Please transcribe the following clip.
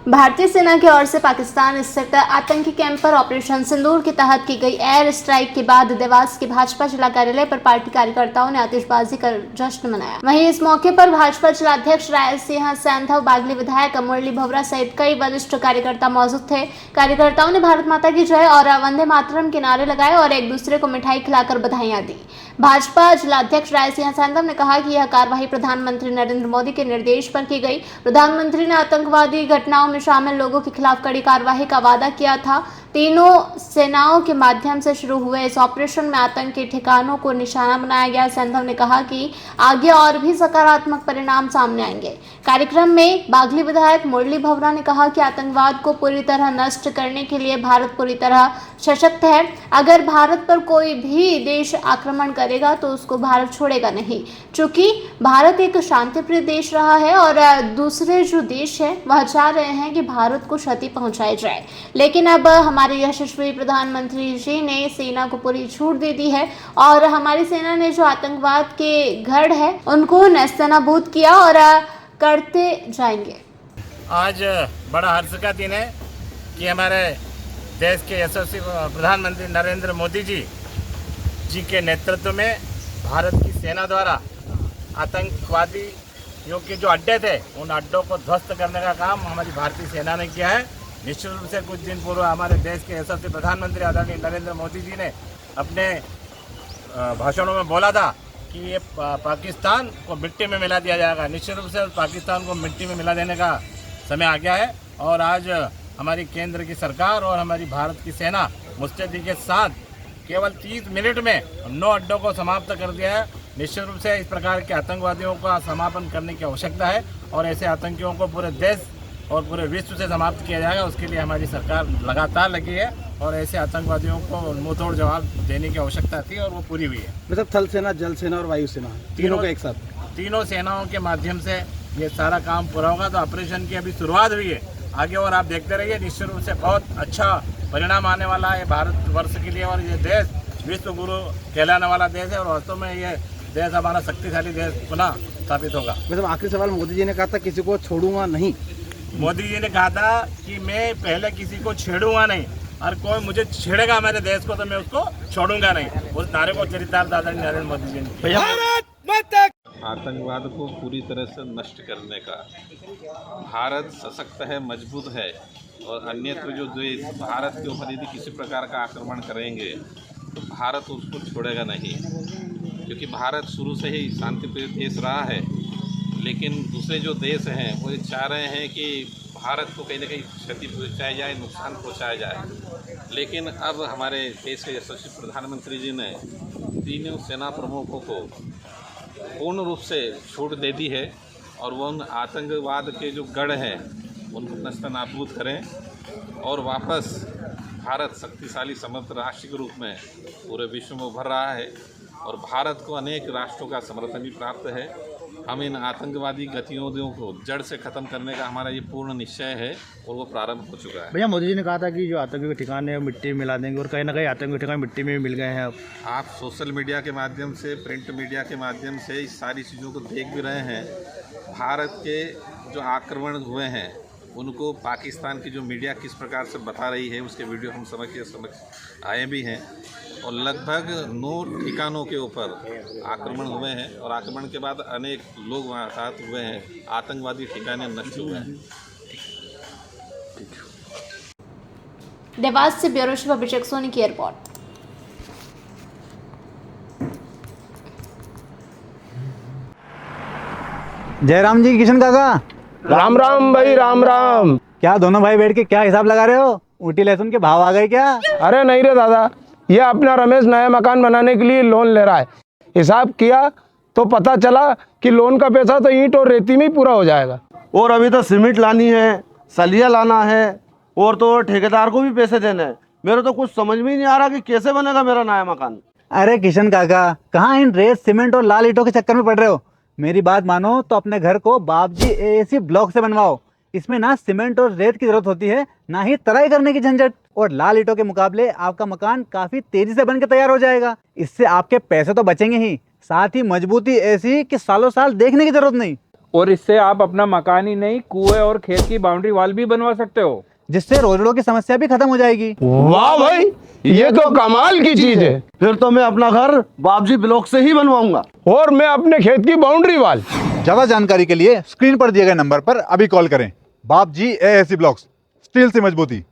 भारतीय सेना की ओर से पाकिस्तान स्थित आतंकी कैंप पर ऑपरेशन सिंदूर के तहत की गई एयर स्ट्राइक के बाद देवास के भाजपा जिला कार्यालय पर पार्टी कार्यकर्ताओं ने आतिशबाजी कर जश्न मनाया। वहीं इस मौके पर भाजपा जिलाध्यक्ष राय सिंह सैंधव, बागली विधायक मुरली भवरा सहित कई वरिष्ठ कार्यकर्ता मौजूद थे। कार्यकर्ताओं ने भारत माता की जय और वंदे मातरम के नारे लगाए और एक दूसरे को मिठाई खिलाकर बधाइयां दी। भाजपा जिलाध्यक्ष राय सिंह सैंधव ने कहा कि यह कार्रवाई प्रधानमंत्री नरेंद्र मोदी के निर्देश पर की गई। प्रधानमंत्री ने आतंकवादी घटनाओं में शामिल लोगों के खिलाफ कड़ी कार्रवाई का वादा किया था। तीनों सेनाओं के माध्यम से शुरू हुए इस ऑपरेशन में आतंकी ठिकानों को निशाना बनाया गया। सैंधव ने कहा कि आगे और भी सकारात्मक परिणाम सामने आएंगे। कार्यक्रम में बागली विधायक मुरली भवरा ने कहा कि आतंकवाद को पूरी तरह नष्ट करने के लिए भारत पूरी तरह सशक्त है। अगर भारत पर कोई भी देश आक्रमण करेगा तो उसको भारत छोड़ेगा नहीं। चूंकि भारत एक शांतिप्रिय देश रहा है और दूसरे जो देश है वह चाह रहे हैं कि भारत को क्षति पहुंचाई जाए, लेकिन अब हमारे यशस्वी प्रधानमंत्री जी ने सेना को पूरी छूट दे दी है और हमारी सेना ने जो आतंकवाद के गढ़ है उनको नेस्तनाबूद किया और करते जाएंगे। आज बड़ा हर्ष का दिन है कि हमारे देश के यशस्वी प्रधानमंत्री नरेंद्र मोदी जी के नेतृत्व में भारत की सेना द्वारा आतंकवादियों के जो अड्डे थे उन अड्डों को ध्वस्त करने का काम हमारी भारतीय सेना ने किया है। निश्चित रूप से कुछ दिन पूर्व हमारे देश के यशस्वी प्रधानमंत्री आदरणीय नरेंद्र मोदी जी ने अपने भाषणों में बोला था कि ये पाकिस्तान को मिट्टी में मिला दिया जाएगा। निश्चित रूप से पाकिस्तान को मिट्टी में मिला देने का समय आ गया है और आज हमारी केंद्र की सरकार और हमारी भारत की सेना मुस्तैदी के साथ केवल 30 मिनट में 9 अड्डों को समाप्त कर दिया है। निश्चित रूप से इस प्रकार के आतंकवादियों का समापन करने की आवश्यकता है और ऐसे आतंकियों को पूरे देश और पूरे विश्व से समाप्त किया जाएगा। उसके लिए हमारी सरकार लगातार लगी है और ऐसे आतंकवादियों को मुंहतोड़ जवाब देने की आवश्यकता थी और वो पूरी हुई है। मतलब थल सेना, जल सेना और वायु सेना तीनों का एक साथ, तीनों सेनाओं के माध्यम से ये सारा काम पूरा होगा। तो ऑपरेशन की अभी शुरुआत हुई है, आगे और आप देखते रहिए। निश्चित रूप से बहुत अच्छा परिणाम आने वाला है भारत वर्ष के लिए और ये देश विश्व गुरु कहलाने वाला देश है और वास्तव में ये देश हमारा शक्तिशाली देश पुनः स्थापित होगा। मतलब आखिरी सवाल, मोदी जी ने कहा था किसी को छोड़ूंगा नहीं। मोदी जी ने कहा था कि मैं पहले किसी को छेड़ूंगा नहीं और कोई मुझे छेड़ेगा हमारे देश को तो मैं उसको छोड़ूंगा नहीं। उस नारे को चरितार्थ आदरणीय नरेंद्र मोदी जी ने आतंकवाद को पूरी तरह से नष्ट करने का भारत सशक्त है, मजबूत है और अन्यत्र जो देश भारत के ऊपर यदि किसी प्रकार का आक्रमण करेंगे तो भारत उसको छोड़ेगा नहीं, क्योंकि भारत शुरू से ही शांतिप्रिय देश रहा है। लेकिन दूसरे जो देश हैं वो चाह रहे हैं कि भारत को कहीं ना कहीं क्षति पहुँचाई जाए, नुकसान पहुँचाया जाए। लेकिन अब हमारे देश के यशस्वी प्रधानमंत्री जी ने तीनों सेना प्रमुखों को पूर्ण रूप से छूट दे दी है और वो उन आतंकवाद के जो गढ़ हैं उनको नस्तनाबूद करें और वापस भारत शक्तिशाली समर्थ राष्ट्र के रूप में पूरे विश्व में उभर रहा है और भारत को अनेक राष्ट्रों का समर्थन भी प्राप्त है। हम इन आतंकवादी गतिविधियों को जड़ से ख़त्म करने का हमारा ये पूर्ण निश्चय है और वो प्रारंभ हो चुका है। भैया, मोदी जी ने कहा था कि जो आतंकी के ठिकाने मिट्टी में मिला देंगे और कहीं ना कहीं आतंकी ठिकाने मिट्टी में मिल गए हैं। अब आप सोशल मीडिया के माध्यम से, प्रिंट मीडिया के माध्यम से इस सारी चीज़ों को देख भी रहे हैं। भारत के जो आक्रमण हुए हैं उनको पाकिस्तान की जो मीडिया किस प्रकार से बता रही है उसके वीडियो हम समझ आए भी हैं और लगभग 9 ठिकानों के ऊपर आक्रमण हुए हैं और आक्रमण के बाद अनेक लोग वहाँ साथ हुए हैं, आतंकवादी ठिकाने नष्ट हुए हैं। देवास से ब्यूरो चीफ अभिषेक सोनी की रिपोर्ट। जयराम जी, किशन काका, राम राम भाई, राम राम। क्या दोनों भाई बैठ के क्या हिसाब लगा रहे हो? ऊटी लहसुन के भाव आ गए क्या? अरे नहीं रे दादा, ये अपना रमेश नया मकान बनाने के लिए लोन ले रहा है। हिसाब किया तो पता चला कि लोन का पैसा तो ईंट और रेती में ही पूरा हो जाएगा। और अभी तो सीमेंट लानी है, सलिया लाना है और तो ठेकेदार को भी पैसे देने हैं। मेरे तो कुछ समझ में ही नहीं आ रहा कि कैसे बनेगा मेरा नया मकान। अरे किशन काका, कहाँ इन रेत, सीमेंट और लाल ईंटों के चक्कर में पड़ रहे हो? मेरी बात मानो तो अपने घर को बाबजी एएसी ब्लॉक से बनवाओ। इसमें ना सीमेंट और रेत की जरूरत होती है, ना ही तराई करने की झंझट, और लाल ईंटों के मुकाबले आपका मकान काफी तेजी से बनकर तैयार हो जाएगा। इससे आपके पैसे तो बचेंगे ही, साथ ही मजबूती ऐसी कि सालों साल देखने की जरूरत नहीं। और इससे आप अपना मकान ही नहीं, कुएं और खेत की बाउंड्री वॉल भी बनवा सकते हो, जिससे रोजड़ों की समस्या भी खत्म हो जाएगी। वाह भाई, ये तो कमाल की चीज है। फिर तो मैं अपना घर बाबजी ब्लॉक से ही बनवाऊंगा। और मैं अपने खेत की बाउंड्री वाल। ज्यादा जानकारी के लिए स्क्रीन पर दिए गए नंबर पर अभी कॉल करें। बाबजी एएससी ब्लॉक्स, स्टील से मजबूती।